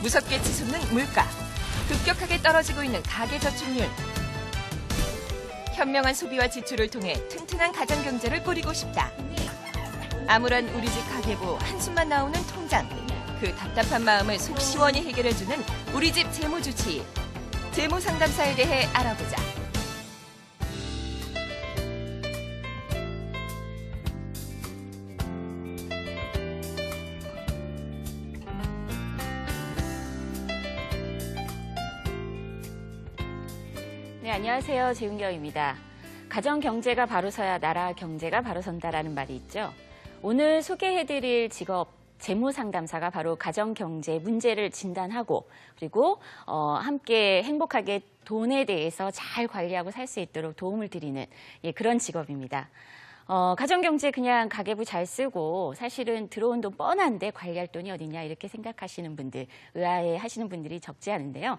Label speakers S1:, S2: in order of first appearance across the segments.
S1: 무섭게 치솟는 물가, 급격하게 떨어지고 있는 가계저축률. 현명한 소비와 지출을 통해 튼튼한 가정경제를 꾸리고 싶다. 암울한 우리 집 가계부 한숨만 나오는 통장. 그 답답한 마음을 속 시원히 해결해주는 우리 집 재무주치의. 재무상담사에 대해 알아보자.
S2: 네, 안녕하세요. 재은경입니다. 가정 경제가 바로 서야 나라 경제가 바로 선다라는 말이 있죠. 오늘 소개해드릴 직업 재무상담사가 바로 가정 경제 문제를 진단하고 그리고 함께 행복하게 돈에 대해서 잘 관리하고 살 수 있도록 도움을 드리는 그런 직업입니다. 가정경제 그냥 가계부 잘 쓰고 사실은 들어온 돈 뻔한데 관리할 돈이 어디냐 이렇게 생각하시는 분들, 의아해하시는 분들이 적지 않은데요.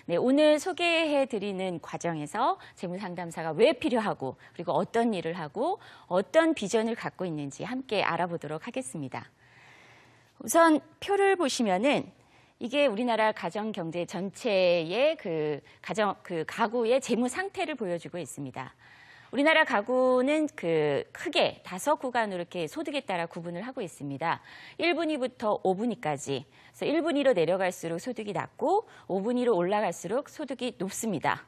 S2: 네, 오늘 소개해드리는 과정에서 재무상담사가 왜 필요하고 그리고 어떤 일을 하고 어떤 비전을 갖고 있는지 함께 알아보도록 하겠습니다. 우선 표를 보시면은 이게 우리나라 가정경제 전체의 가구의 재무 상태를 보여주고 있습니다. 우리나라 가구는 크게 5구간으로 이렇게 소득에 따라 구분을 하고 있습니다. 1분위부터 5분위까지. 그래서 1분위로 내려갈수록 소득이 낮고 5분위로 올라갈수록 소득이 높습니다.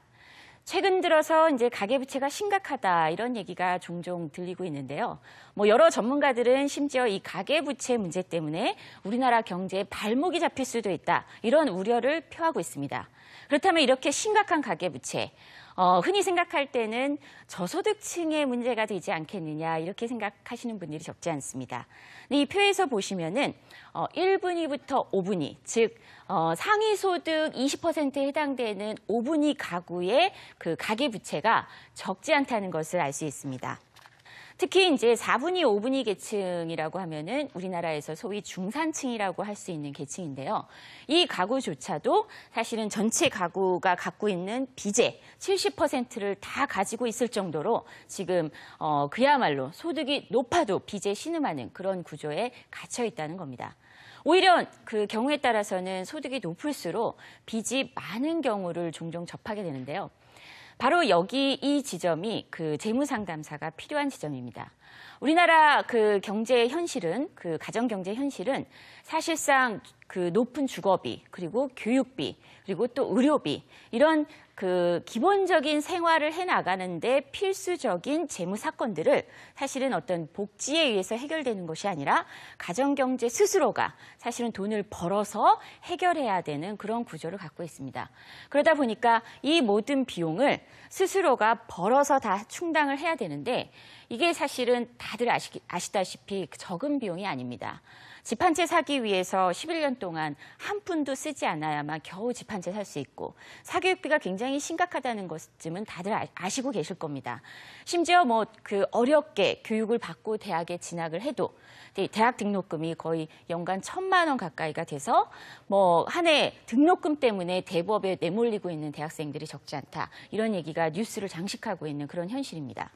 S2: 최근 들어서 이제 가계부채가 심각하다 이런 얘기가 종종 들리고 있는데요. 여러 전문가들은 심지어 이 가계부채 문제 때문에 우리나라 경제에 발목이 잡힐 수도 있다 이런 우려를 표하고 있습니다. 그렇다면 이렇게 심각한 가계부채, 흔히 생각할 때는 저소득층의 문제가 되지 않겠느냐 이렇게 생각하시는 분들이 적지 않습니다. 이 표에서 보시면은 1분위부터 5분위, 즉 상위 소득 20%에 해당되는 5분위 가구의 가계부채가 적지 않다는 것을 알 수 있습니다. 특히 이제 4분위, 5분위 계층이라고 하면은 우리나라에서 소위 중산층이라고 할 수 있는 계층인데요. 이 가구조차도 사실은 전체 가구가 갖고 있는 빚의 70%를 다 가지고 있을 정도로 지금 그야말로 소득이 높아도 빚에 신음하는 그런 구조에 갇혀 있다는 겁니다. 오히려 그 경우에 따라서는 소득이 높을수록 빚이 많은 경우를 종종 접하게 되는데요. 바로 여기 이 지점이 재무상담사가 필요한 지점입니다. 우리나라 경제 현실은, 가정 경제 현실은 사실상 높은 주거비, 그리고 교육비, 그리고 또 의료비, 이런 기본적인 생활을 해나가는데 필수적인 재무 사건들을 사실은 어떤 복지에 의해서 해결되는 것이 아니라 가정경제 스스로가 사실은 돈을 벌어서 해결해야 되는 그런 구조를 갖고 있습니다. 그러다 보니까 이 모든 비용을 스스로가 벌어서 다 충당을 해야 되는데 이게 사실은 다들 아시다시피 적은 비용이 아닙니다. 집 한 채 사기 위해서 11년 동안 한 푼도 쓰지 않아야만 겨우 집 한 채 살 수 있고 사교육비가 굉장히 심각하다는 것쯤은 다들 아시고 계실 겁니다. 심지어 어렵게 교육을 받고 대학에 진학을 해도 대학 등록금이 거의 연간 1,000만 원 가까이가 돼서 한 해 등록금 때문에 대법에 내몰리고 있는 대학생들이 적지 않다. 이런 얘기가 뉴스를 장식하고 있는 그런 현실입니다.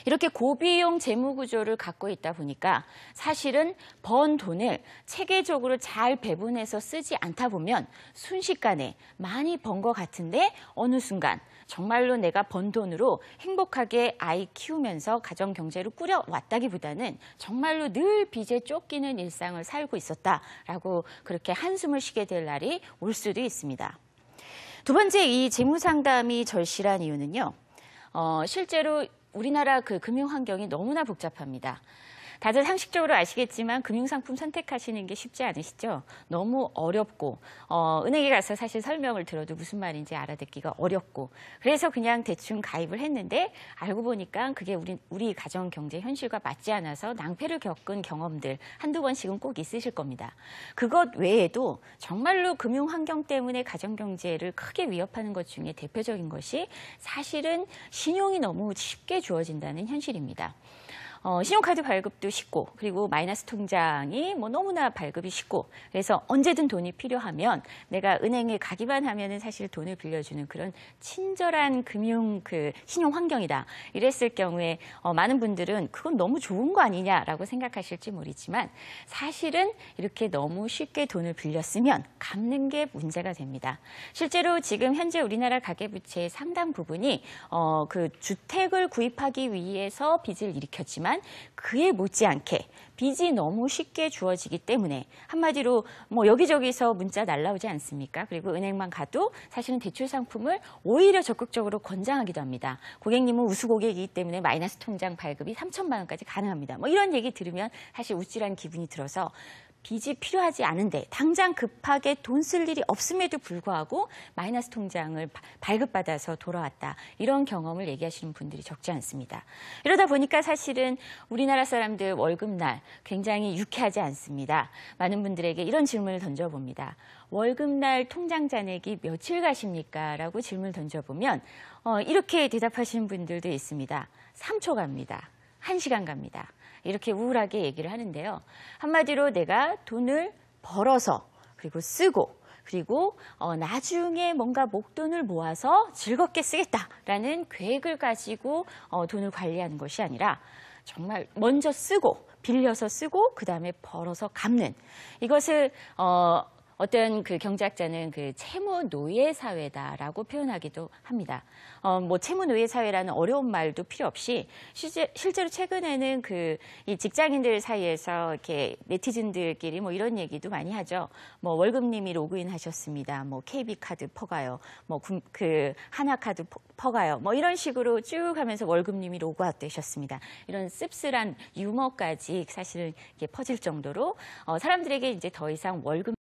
S2: 이렇게 고비용 재무 구조를 갖고 있다 보니까 사실은 번 돈을 체계적으로 잘 배분해서 쓰지 않다 보면 순식간에 많이 번 것 같은데 어느 순간 정말로 내가 번 돈으로 행복하게 아이 키우면서 가정 경제를 꾸려왔다기보다는 정말로 늘 빚에 쫓기는 일상을 살고 있었다라고 그렇게 한숨을 쉬게 될 날이 올 수도 있습니다. 두 번째, 이 재무 상담이 절실한 이유는요. 실제로 우리나라 금융 환경이 너무나 복잡합니다. 다들 상식적으로 아시겠지만 금융상품 선택하시는 게 쉽지 않으시죠? 너무 어렵고 은행에 가서 사실 설명을 들어도 무슨 말인지 알아듣기가 어렵고 그래서 그냥 대충 가입을 했는데 알고 보니까 그게 우리 가정 경제 현실과 맞지 않아서 낭패를 겪은 경험들 한두 번씩은 꼭 있으실 겁니다. 그것 외에도 정말로 금융 환경 때문에 가정 경제를 크게 위협하는 것 중에 대표적인 것이 사실은 신용이 너무 쉽게 주어진다는 현실입니다. 신용카드 발급도 쉽고 그리고 마이너스 통장이 뭐 너무나 발급이 쉽고 그래서 언제든 돈이 필요하면 내가 은행에 가기만 하면은 사실 돈을 빌려주는 그런 친절한 금융 신용 환경이다. 이랬을 경우에 많은 분들은 그건 너무 좋은 거 아니냐라고 생각하실지 모르지만 사실은 이렇게 너무 쉽게 돈을 빌렸으면 갚는 게 문제가 됩니다. 실제로 지금 현재 우리나라 가계부채의 상당 부분이 그 주택을 구입하기 위해서 빚을 일으켰지만 그에 못지않게 빚이 너무 쉽게 주어지기 때문에 한마디로 뭐 여기저기서 문자 날라오지 않습니까? 그리고 은행만 가도 사실은 대출 상품을 오히려 적극적으로 권장하기도 합니다. 고객님은 우수 고객이기 때문에 마이너스 통장 발급이 3천만 원까지 가능합니다. 뭐 이런 얘기 들으면 사실 우쭐한 기분이 들어서 빚이 필요하지 않은데 당장 급하게 돈 쓸 일이 없음에도 불구하고 마이너스 통장을 발급받아서 돌아왔다. 이런 경험을 얘기하시는 분들이 적지 않습니다. 이러다 보니까 사실은 우리나라 사람들 월급날 굉장히 유쾌하지 않습니다. 많은 분들에게 이런 질문을 던져봅니다. 월급날 통장 잔액이 며칠 가십니까? 라고 질문을 던져보면 이렇게 대답하시는 분들도 있습니다. 3초 갑니다. 1시간 갑니다. 이렇게 우울하게 얘기를 하는데요. 한마디로 내가 돈을 벌어서 그리고 쓰고 그리고 나중에 뭔가 목돈을 모아서 즐겁게 쓰겠다라는 계획을 가지고 돈을 관리하는 것이 아니라 정말 먼저 쓰고 빌려서 쓰고 그다음에 벌어서 갚는 이것을 어떤 그 경제학자는 그 채무 노예 사회다라고 표현하기도 합니다. 뭐 채무 노예 사회라는 어려운 말도 필요 없이 실제로 최근에는 이 직장인들 사이에서 이렇게 네티즌들끼리 뭐 이런 얘기도 많이 하죠. 뭐 월급님이 로그인 하셨습니다. 뭐 KB 카드 퍼가요. 뭐 하나 카드 퍼가요. 뭐 이런 식으로 쭉 하면서 월급님이 로그아웃 되셨습니다. 이런 씁쓸한 유머까지 사실은 이게 퍼질 정도로 사람들에게 이제 더 이상 월급